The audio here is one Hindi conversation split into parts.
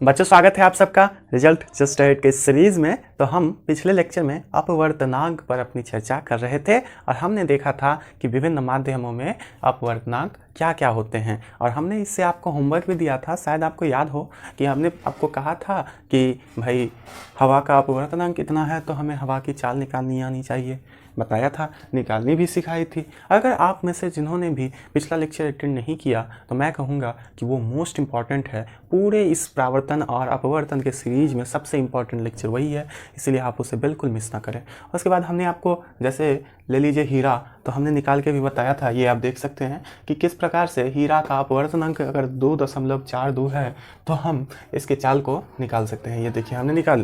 बच्चों, स्वागत है आप सबका रिजल्ट जस्ट एट के सीरीज़ में। तो हम पिछले लेक्चर में अपवर्तनांक पर अपनी चर्चा कर रहे थे और हमने देखा था कि विभिन्न माध्यमों में अपवर्तनांक क्या क्या होते हैं और हमने इससे आपको होमवर्क भी दिया था। शायद आपको याद हो कि हमने आपको कहा था कि भाई हवा का अपवर्तनांक कितना है तो हमें हवा की चाल निकालनी आनी चाहिए, बताया था, निकालनी भी सिखाई थी। अगर आप में से जिन्होंने भी पिछला लेक्चर अटेंड नहीं किया तो मैं कहूँगा कि वो मोस्ट इम्पॉर्टेंट है। पूरे इस प्रावर्तन और अपवर्तन के सीरीज में सबसे इम्पॉर्टेंट लेक्चर वही है, इसलिए आप उसे बिल्कुल मिस ना करें। उसके बाद हमने आपको जैसे ले लीजिए हीरा, तो हमने निकाल के भी बताया था। ये आप देख सकते हैं कि किस प्रकार से हीरा का अपवर्तनांक अगर 2.42 है तो हम इसके चाल को निकाल सकते हैं। ये देखिए हमने निकाल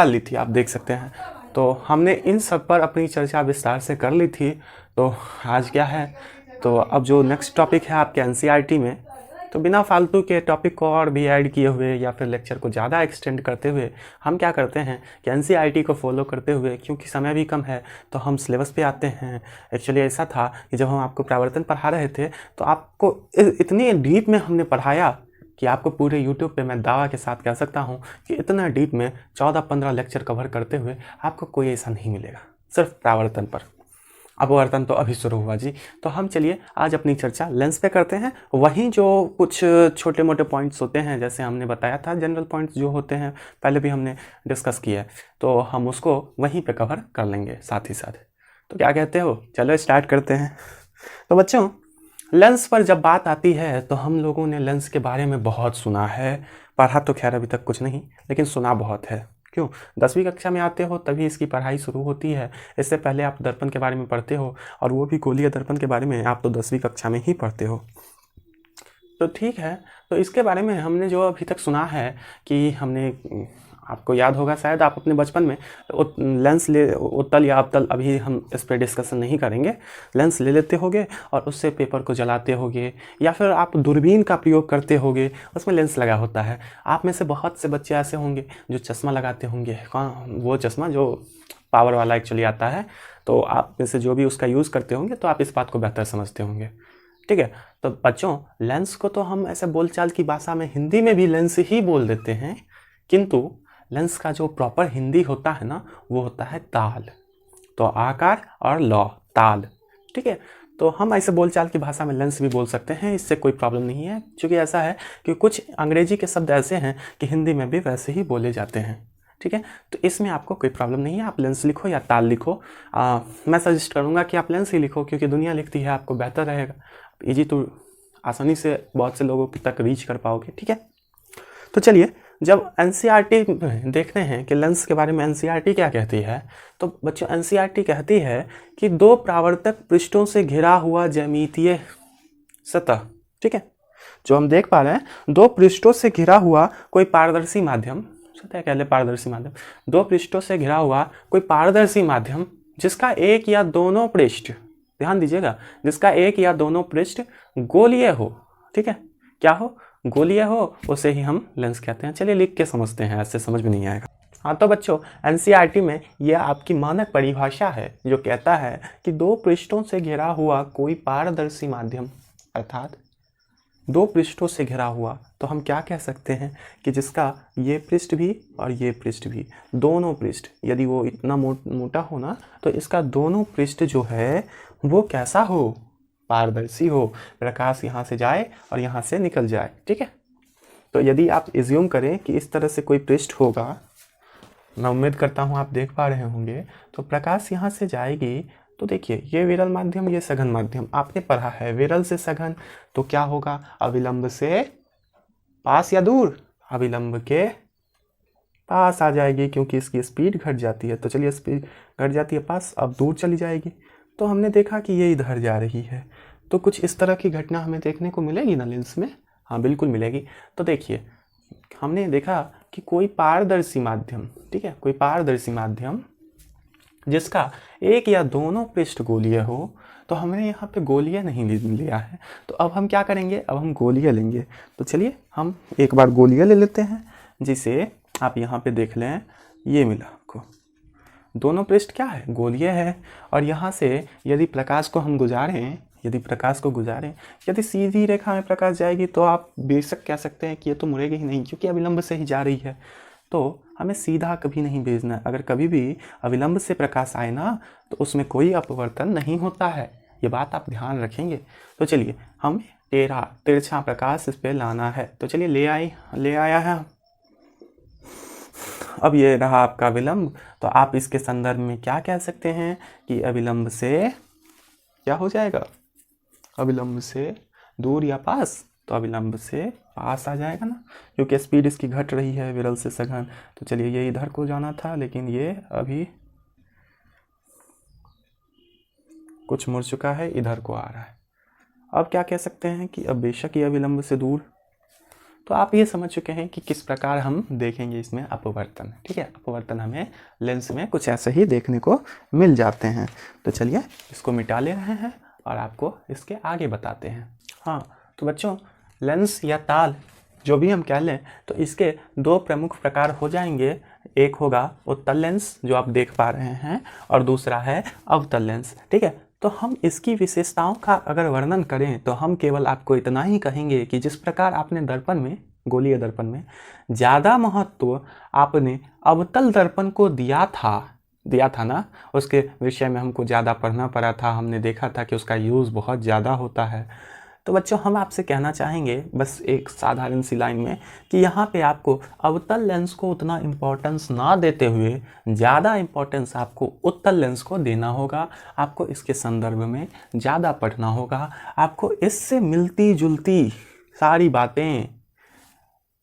ली थी, आप देख सकते हैं। तो हमने इन सब पर अपनी चर्चा विस्तार से कर ली थी। तो आज क्या है, तो अब जो नेक्स्ट टॉपिक है आपके एनसीईआरटी में, तो बिना फालतू के टॉपिक को और भी ऐड किए हुए या फिर लेक्चर को ज़्यादा एक्सटेंड करते हुए हम क्या करते हैं कि एनसीईआरटी को फॉलो करते हुए, क्योंकि समय भी कम है, तो हम सिलेबस पे आते हैं। एक्चुअली ऐसा था कि जब हम आपको प्रावर्तन पढ़ा रहे थे तो आपको इतनी डीप में हमने पढ़ाया कि आपको पूरे YouTube पे मैं दावा के साथ कह सकता हूँ कि इतना डीप में 14-15 लेक्चर कवर करते हुए आपको कोई ऐसा नहीं मिलेगा, सिर्फ प्रावर्तन पर। अपवर्तन तो अभी शुरू हुआ जी। तो हम चलिए आज अपनी चर्चा लेंस पे करते हैं। वहीं जो कुछ छोटे मोटे पॉइंट्स होते हैं, जैसे हमने बताया था जनरल पॉइंट्स जो होते हैं पहले भी हमने डिस्कस किया है, तो हम उसको वहीं पे कवर कर लेंगे साथ ही साथ। तो क्या कहते हो, चलो स्टार्ट करते हैं। तो बच्चों, लेंस पर जब बात आती है तो हम लोगों ने लेंस के बारे में बहुत सुना है, पढ़ा तो खैर अभी तक कुछ नहीं, लेकिन सुना बहुत है। क्यों? 10वीं कक्षा में आते हो तभी इसकी पढ़ाई शुरू होती है। इससे पहले आप दर्पण के बारे में पढ़ते हो, और वो भी गोलीय दर्पण के बारे में आप तो 10वीं कक्षा में ही पढ़ते हो। तो ठीक है, तो इसके बारे में हमने जो अभी तक सुना है कि हमने, आपको याद होगा शायद आप अपने बचपन में लेंस ले, उत्तल या अवतल, अभी हम इस पर डिस्कशन नहीं करेंगे। लेंस ले लेते होगे और उससे पेपर को जलाते होगे, या फिर आप दूरबीन का प्रयोग करते होगे, उसमें लेंस लगा होता है। आप में से बहुत से बच्चे ऐसे होंगे जो चश्मा लगाते होंगे। वो चश्मा जो पावर वाला एक्चुअली आता है, तो आप में से जो भी उसका यूज़ करते होंगे तो आप इस बात को बेहतर समझते होंगे। ठीक है, तो बच्चों लेंस को तो हम ऐसे बोलचाल की भाषा में हिंदी में भी लेंस ही बोल देते हैं, किंतु लेंस का जो प्रॉपर हिंदी होता है ना, वो होता है ताल। तो आकार और लौ, ताल। ठीक है, तो हम ऐसे बोलचाल की भाषा में लेंस भी बोल सकते हैं, इससे कोई प्रॉब्लम नहीं है। क्योंकि ऐसा है कि कुछ अंग्रेजी के शब्द ऐसे हैं कि हिंदी में भी वैसे ही बोले जाते हैं। ठीक है, तो इसमें आपको कोई प्रॉब्लम नहीं है, आप लेंस लिखो या ताल लिखो। मैं सजेस्ट करूँगा कि आप लेंस ही लिखो, क्योंकि दुनिया लिखती है, आपको बेहतर रहेगा। ईजी तो आसानी से बहुत से लोगों तक रीच कर पाओगे। ठीक है, तो चलिए, जब एनसीईआरटी देखते हैं कि लेंस के बारे में एनसीईआरटी क्या कहती है, तो बच्चों एनसीईआरटी कहती है कि दो परावर्तक पृष्ठों से घिरा हुआ ज्यामितीय सतह, ठीक है, जो हम देख पा रहे हैं, दो पृष्ठों से घिरा हुआ कोई पारदर्शी माध्यम, सतह कह ले पारदर्शी माध्यम, दो पृष्ठों से घिरा हुआ कोई पारदर्शी माध्यम जिसका एक या दोनों पृष्ठ, ध्यान दीजिएगा, जिसका एक या दोनों पृष्ठ गोलीय हो। ठीक है, क्या हो? गोलीय हो, उसे ही हम लेंस कहते हैं। चलिए लिख के समझते हैं, ऐसे समझ में नहीं आएगा। हाँ, तो बच्चों एनसीईआरटी में यह आपकी मानक परिभाषा है जो कहता है कि दो पृष्ठों से घिरा हुआ कोई पारदर्शी माध्यम, अर्थात दो पृष्ठों से घिरा हुआ, तो हम क्या कह सकते हैं कि जिसका ये पृष्ठ भी और ये पृष्ठ भी, दोनों पृष्ठ, यदि वो इतना मोटा हो ना, तो इसका दोनों पृष्ठ जो है वो कैसा हो? पारदर्शी हो, प्रकाश यहाँ से जाए और यहाँ से निकल जाए। ठीक है, तो यदि आप एज्यूम करें कि इस तरह से कोई पृष्ठ होगा, मैं उम्मीद करता हूँ आप देख पा रहे होंगे, तो प्रकाश यहाँ से जाएगी, तो देखिए ये विरल माध्यम, ये सघन माध्यम, आपने पढ़ा है विरल से सघन, तो क्या होगा? अविलंब से पास या दूर? अविलंब के पास आ जाएगी, क्योंकि इसकी स्पीड घट जाती है। तो चलिए स्पीड घट जाती है पास, अब दूर चली जाएगी। तो हमने देखा कि ये इधर जा रही है, तो कुछ इस तरह की घटना हमें देखने को मिलेगी ना लेंस में? हाँ बिल्कुल मिलेगी। तो देखिए हमने देखा कि कोई पारदर्शी माध्यम, ठीक है, कोई पारदर्शी माध्यम जिसका एक या दोनों पृष्ठ गोलीय हो, तो हमने यहाँ पे गोलीय नहीं लिया है, तो अब हम क्या करेंगे? अब हम गोलीय लेंगे। तो चलिए हम एक बार गोलीय ले लेते हैं, जिसे आप यहाँ पे देख लें, ये मिला आपको, दोनों पृष्ठ क्या है? गोलीय है। और यहाँ से यदि प्रकाश को हम गुजारें यदि प्रकाश को गुजारें, यदि सीधी रेखा में प्रकाश जाएगी तो आप बेशक कह सकते हैं कि ये तो मुड़ेगी ही नहीं, क्योंकि अविलंब से ही जा रही है। तो हमें सीधा कभी नहीं भेजना। अगर कभी भी अविलंब से प्रकाश आए ना तो उसमें कोई अपवर्तन नहीं होता है, ये बात आप ध्यान रखेंगे। तो चलिए हम तिरछा प्रकाश इस पर लाना है, तो चलिए ले आया है। अब ये रहा आपका अविलंब। तो आप इसके संदर्भ में क्या कह सकते हैं कि अविलंब से क्या हो जाएगा, अविलंब से दूर या पास, तो अविलंब से पास आ जाएगा ना, क्योंकि स्पीड इसकी घट रही है विरल से सघन। तो चलिए ये इधर को जाना था, लेकिन ये अभी कुछ मुड़ चुका है, इधर को आ रहा है। अब क्या कह सकते हैं कि अब बेशक ये अविलंब से दूर। तो आप ये समझ चुके हैं कि किस प्रकार हम देखेंगे इसमें अपवर्तन। ठीक है, अपवर्तन हमें लेंस में कुछ ऐसे ही देखने को मिल जाते हैं। तो चलिए इसको मिटा ले रहे हैं और आपको इसके आगे बताते हैं। हाँ, तो बच्चों लेंस या ताल जो भी हम कह लें, तो इसके दो प्रमुख प्रकार हो जाएंगे। एक होगा उत्तल लेंस जो आप देख पा रहे हैं, और दूसरा है अवतल लेंस। ठीक है, तो हम इसकी विशेषताओं का अगर वर्णन करें तो हम केवल आपको इतना ही कहेंगे कि जिस प्रकार आपने दर्पण में, गोलीय दर्पण में ज़्यादा महत्व आपने अवतल दर्पण को दिया था ना, उसके विषय में हमको ज़्यादा पढ़ना पड़ा था, हमने देखा था कि उसका यूज़ बहुत ज़्यादा होता है। तो बच्चों हम आपसे कहना चाहेंगे बस एक साधारण सी लाइन में कि यहाँ पे आपको अवतल लेंस को उतना इम्पोर्टेंस ना देते हुए ज़्यादा इम्पोर्टेंस आपको उत्तल लेंस को देना होगा। आपको इसके संदर्भ में ज़्यादा पढ़ना होगा। आपको इससे मिलती जुलती सारी बातें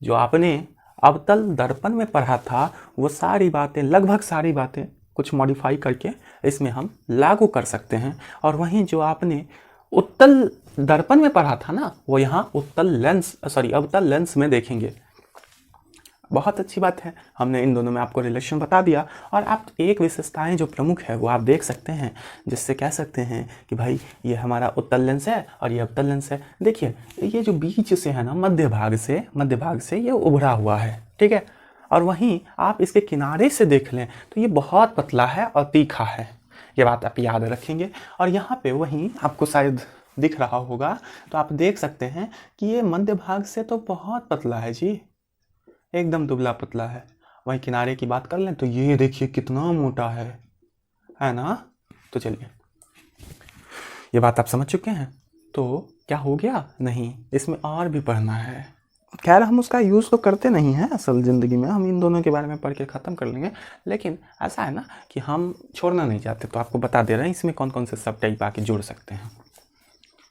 जो आपने अवतल दर्पण में पढ़ा था, वो सारी बातें, लगभग सारी बातें कुछ मॉडिफाई करके इसमें हम लागू कर सकते हैं। और वहीं जो आपने उत्तल दर्पण में पढ़ा था ना, वो यहाँ अवतल लेंस में देखेंगे। बहुत अच्छी बात है, हमने इन दोनों में आपको रिलेशन बता दिया। और आप एक विशेषताएं जो प्रमुख है वो आप देख सकते हैं, जिससे कह सकते हैं कि भाई ये हमारा उत्तल लेंस है और ये अवतल लेंस है। देखिए ये जो बीच से है ना, मध्य भाग से ये उभरा हुआ है। ठीक है, और वहीं आप इसके किनारे से देख लें तो ये बहुत पतला है और तीखा है। ये बात आप याद रखेंगे। और यहाँ पे वहीं आपको शायद दिख रहा होगा, तो आप देख सकते हैं कि ये मध्य भाग से तो बहुत पतला है जी, एकदम दुबला पतला है। वहीं किनारे की बात कर लें तो ये देखिए कितना मोटा है ना। तो चलिए ये बात आप समझ चुके हैं। तो क्या हो गया, नहीं इसमें और भी पढ़ना है। खैर हम उसका यूज़ तो करते नहीं हैं असल ज़िंदगी में, हम इन दोनों के बारे में पढ़ के ख़त्म कर लेंगे। लेकिन ऐसा है ना कि हम छोड़ना नहीं चाहते, तो आपको बता दे रहे हैं इसमें कौन कौन से सब टाइप आके जुड़ सकते हैं।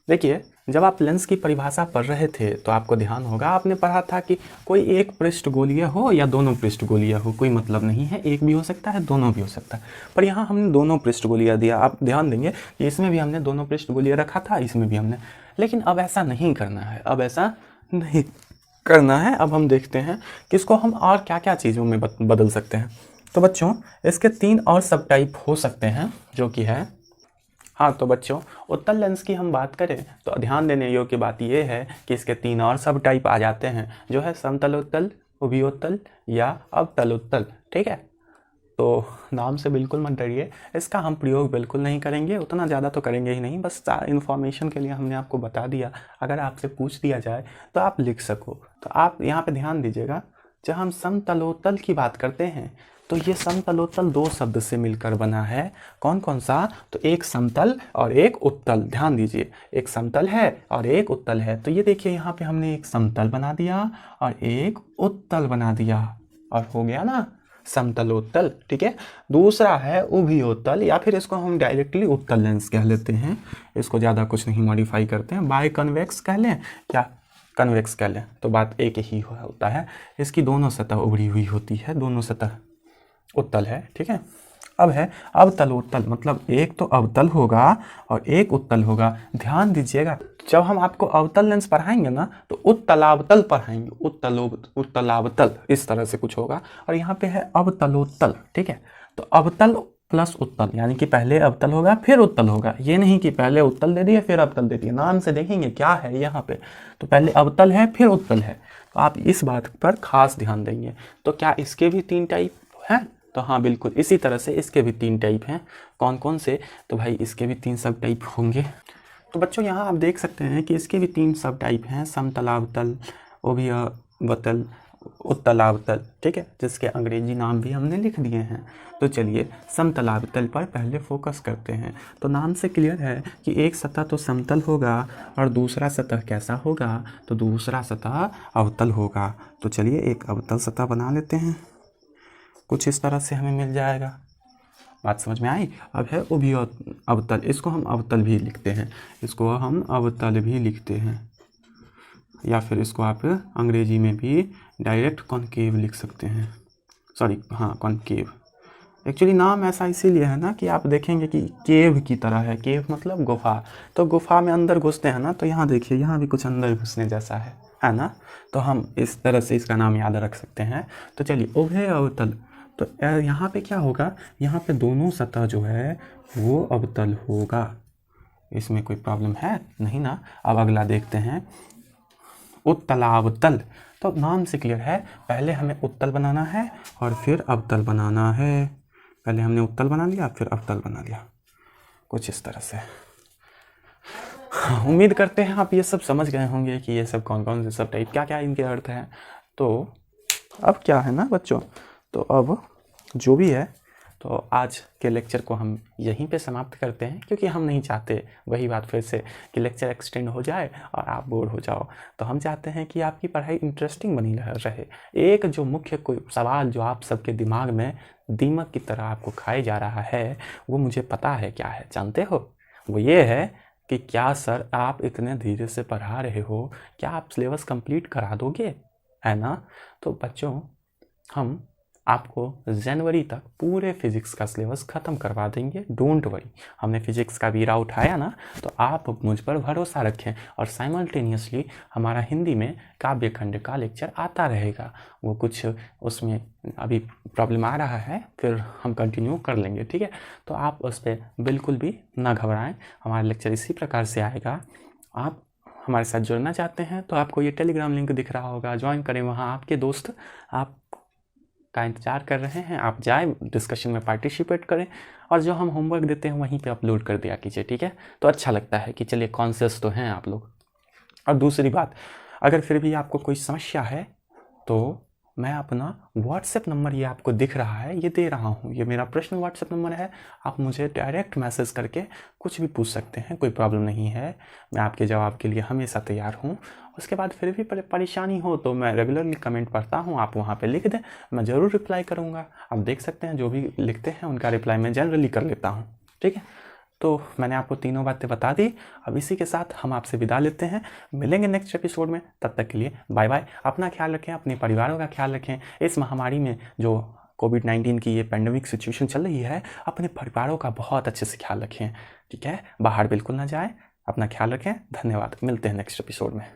देखिए जब आप लेंस की परिभाषा पढ़ रहे थे तो आपको ध्यान होगा, आपने पढ़ा था कि कोई एक पृष्ठ गोलीय हो या दोनों पृष्ठ गोलीय हो, कोई मतलब नहीं है, एक भी हो सकता है दोनों भी हो सकता है। पर यहाँ हमने दोनों पृष्ठ गोलीय दिया। आप ध्यान देंगे कि इसमें भी हमने दोनों पृष्ठ गोलीय रखा था, इसमें भी हमने। लेकिन अब ऐसा नहीं करना है, अब ऐसा नहीं करना है। अब हम देखते हैं कि इसको हम और क्या क्या चीज़ों में बदल सकते हैं। तो बच्चों इसके 3 और सब टाइप हो सकते हैं, जो कि है, हाँ तो बच्चों उत्तल लेंस की हम बात करें तो ध्यान देने योग्य बात यह है कि इसके 3 और सब टाइप आ जाते हैं, जो है समतलोत्तल, उभयोत्तल या अवतलोत्तल। ठीक है, तो नाम से बिल्कुल मत डरिए, इसका हम प्रयोग बिल्कुल नहीं करेंगे, उतना ज़्यादा तो करेंगे ही नहीं, बस इन्फॉर्मेशन के लिए हमने आपको बता दिया। अगर आपसे पूछ दिया जाए तो आप लिख सको। तो आप यहाँ पे ध्यान दीजिएगा, जब हम समतलोत्तल की बात करते हैं तो ये समतलोत्तल 2 शब्द से मिलकर बना है। कौन कौन सा, तो एक समतल और एक उत्तल। ध्यान दीजिए, एक समतल है और एक उत्तल है। तो ये देखिए यहाँ पे हमने एक समतल बना दिया और एक उत्तल बना दिया, और हो गया ना समतलोत्तल। ठीक है, दूसरा है उभयोत्तल, या फिर इसको हम डायरेक्टली उत्तल लेंस कह लेते हैं, इसको ज़्यादा कुछ नहीं मॉडिफाई करते हैं। बाय कन्वेक्स कह लें या कन्वेक्स कह लें, तो बात एक ही होता है। इसकी दोनों सतह उभरी हुई होती है, दोनों सतह उत्तल है। ठीक है, अब है अवतलोत्तल, मतलब एक तो अवतल होगा और एक उत्तल होगा। ध्यान दीजिएगा, जब हम आपको अवतल लेंस पढ़ाएंगे ना तो उत्तलावतल पढ़ाएंगे, उत्तलावतल इस तरह से कुछ होगा। और यहाँ पे है अवतलोत्तल। ठीक है, तो अवतल प्लस उत्तल, यानी कि पहले अवतल होगा फिर उत्तल होगा। ये नहीं कि पहले उत्तल दे दिए फिर अवतल दे दिए। नाम से देखेंगे क्या है यहाँ पे, तो पहले अवतल है फिर उत्तल है। तो आप इस बात पर खास ध्यान देंगे। तो क्या इसके भी 3 टाइप हैं, तो हाँ बिल्कुल इसी तरह से इसके भी 3 टाइप हैं। कौन कौन से, तो भाई इसके भी 3 सब टाइप होंगे। तो बच्चों यहाँ आप देख सकते हैं कि इसके भी 3 सब टाइप हैं, समतलावतल, अभिअवतल, उत्तलावतल, ठीक है, जिसके अंग्रेजी नाम भी हमने लिख दिए हैं। तो चलिए समतलावतल पर पहले फोकस करते हैं। तो नाम से क्लियर है कि एक सतह तो समतल होगा और दूसरा सतह कैसा होगा, तो दूसरा सतह अवतल होगा। तो चलिए एक अवतल सतह बना लेते हैं, कुछ इस तरह से हमें मिल जाएगा। बात समझ में आई। अब है अवतल, इसको हम अवतल भी लिखते हैं, इसको हम अवतल भी लिखते हैं, या फिर इसको आप अंग्रेजी में भी डायरेक्ट कॉनकेव लिख सकते हैं, सॉरी हाँ कॉनकेव। एक्चुअली नाम ऐसा इसीलिए है ना कि आप देखेंगे कि केव की तरह है, केव मतलब गुफा, तो गुफा में अंदर घुसते हैं ना, तो यहाँ देखिए यहाँ भी कुछ अंदर घुसने जैसा है ना, तो हम इस तरह से इसका नाम याद रख सकते हैं। तो चलिए उभय अवतल, तो यहाँ पे क्या होगा, यहाँ पे दोनों सतह जो है वो अवतल होगा, इसमें कोई प्रॉब्लम है नहीं ना। अब अगला देखते हैं उत्तलावतल। तो नाम से क्लियर है, पहले हमें उत्तल बनाना है और फिर अवतल बनाना है। पहले हमने उत्तल बना लिया फिर अवतल बना लिया, कुछ इस तरह से। उम्मीद करते हैं आप ये सब समझ गए होंगे कि ये सब कौन कौन से सब टाइप क्या क्या इनके अर्थ हैं। तो अब क्या है ना बच्चों, तो अब जो भी है, तो आज के लेक्चर को हम यहीं पे समाप्त करते हैं, क्योंकि हम नहीं चाहते वही बात फिर से कि लेक्चर एक्सटेंड हो जाए और आप बोर हो जाओ। तो हम चाहते हैं कि आपकी पढ़ाई इंटरेस्टिंग बनी रहे। एक जो मुख्य कोई सवाल जो आप सबके दिमाग में दीमक की तरह आपको खाए जा रहा है, वो मुझे पता है क्या है, जानते हो? वो ये है कि क्या सर आप इतने धीरे से पढ़ा रहे हो, क्या आप सिलेबस कंप्लीट करा दोगे, है ना? तो बच्चों हम आपको जनवरी तक पूरे फिजिक्स का सिलेबस ख़त्म करवा देंगे, डोंट वरी। हमने फिजिक्स का बीड़ा उठाया ना, तो आप मुझ पर भरोसा रखें। और साइमल्टेनियसली हमारा हिंदी में काव्य खंड का लेक्चर आता रहेगा, वो कुछ उसमें अभी प्रॉब्लम आ रहा है, फिर हम कंटिन्यू कर लेंगे, ठीक है? तो आप उस पर बिल्कुल भी ना घबराएं, हमारा लेक्चर इसी प्रकार से आएगा। आप हमारे साथ जुड़ना चाहते हैं तो आपको ये टेलीग्राम लिंक दिख रहा होगा, ज्वाइन करें, वहाँ आपके दोस्त आप का इंतज़ार कर रहे हैं। आप जाएं, डिस्कशन में पार्टिसिपेट करें और जो हम होमवर्क देते हैं वहीं पे अपलोड कर दिया कीजिए, ठीक है? तो अच्छा लगता है कि चलिए कॉन्शियस तो हैं आप लोग। और दूसरी बात, अगर फिर भी आपको कोई समस्या है तो मैं अपना व्हाट्सएप नंबर, ये आपको दिख रहा है, ये दे रहा हूँ, ये मेरा पर्सनल व्हाट्सएप नंबर है। आप मुझे डायरेक्ट मैसेज करके कुछ भी पूछ सकते हैं, कोई प्रॉब्लम नहीं है, मैं आपके जवाब के लिए हमेशा तैयार हूँ। उसके बाद फिर भी परेशानी हो तो मैं रेगुलरली कमेंट पढ़ता हूँ, आप वहाँ पे लिख दें, मैं ज़रूर रिप्लाई करूँगा। आप देख सकते हैं जो भी लिखते हैं उनका रिप्लाई मैं जनरली कर लेता हूँ, ठीक है? तो मैंने आपको तीनों बातें बता दी। अब इसी के साथ हम आपसे विदा लेते हैं, मिलेंगे नेक्स्ट एपिसोड में, तब तक के लिए बाय बाय। अपना ख्याल रखें, अपने परिवारों का ख्याल रखें। इस महामारी में जो कोविड-19 की ये पेंडेमिक सिचुएशन चल रही है, अपने परिवारों का बहुत अच्छे से ख्याल रखें, ठीक है? बाहर बिल्कुल ना जाएं, अपना ख्याल रखें। धन्यवाद, मिलते हैं नेक्स्ट एपिसोड में।